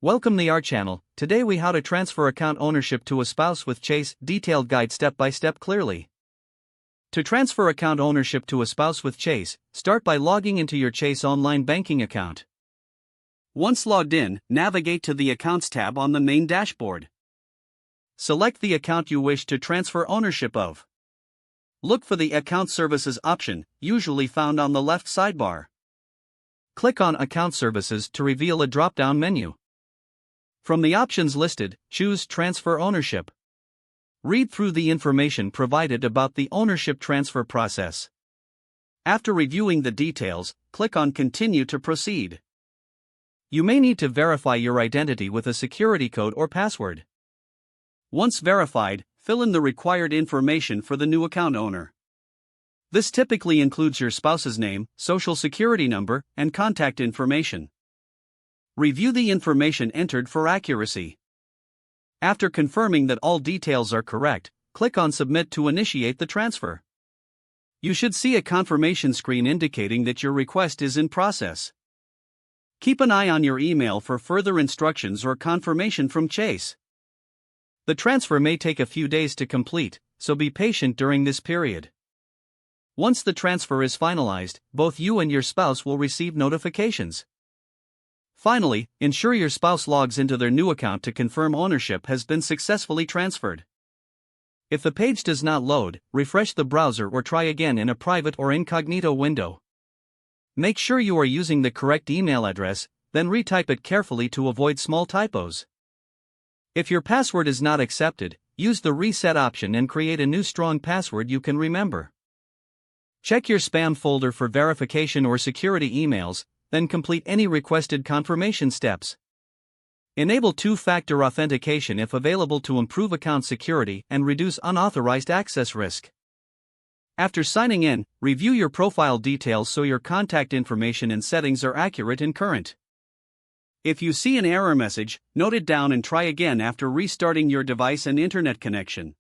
Welcome to our channel. Today we how to transfer account ownership to a spouse with Chase, detailed guide step by step clearly. To transfer account ownership to a spouse with Chase, start by logging into your Chase online banking account. Once logged in, navigate to the Accounts tab on the main dashboard. Select the account you wish to transfer ownership of. Look for the Account Services option, usually found on the left sidebar. Click on Account Services to reveal a drop-down menu. From the options listed, choose Transfer Ownership. Read through the information provided about the ownership transfer process. After reviewing the details, click on Continue to proceed. You may need to verify your identity with a security code or password. Once verified, fill in the required information for the new account owner. This typically includes your spouse's name, social security number, and contact information. Review the information entered for accuracy. After confirming that all details are correct, click on Submit to initiate the transfer. You should see a confirmation screen indicating that your request is in process. Keep an eye on your email for further instructions or confirmation from Chase. The transfer may take a few days to complete, so be patient during this period. Once the transfer is finalized, both you and your spouse will receive notifications. Finally, ensure your spouse logs into their new account to confirm ownership has been successfully transferred. If the page does not load, refresh the browser or try again in a private or incognito window. Make sure you are using the correct email address, then retype it carefully to avoid small typos. If your password is not accepted, use the Reset option and create a new strong password you can remember. Check your spam folder for verification or security emails, then complete any requested confirmation steps. Enable two-factor authentication if available to improve account security and reduce unauthorized access risk. After signing in, review your profile details so your contact information and settings are accurate and current. If you see an error message, note it down and try again after restarting your device and internet connection.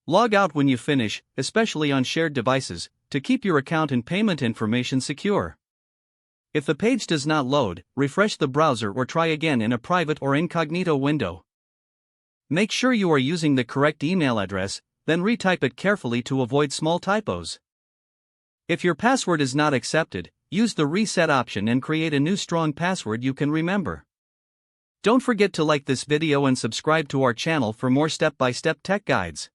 Log out when you finish, especially on shared devices, to keep your account and payment information secure. If the page does not load, refresh the browser or try again in a private or incognito window. Make sure you are using the correct email address, then retype it carefully to avoid small typos. If your password is not accepted, use the Reset option and create a new strong password you can remember. Don't forget to like this video and subscribe to our channel for more step-by-step tech guides.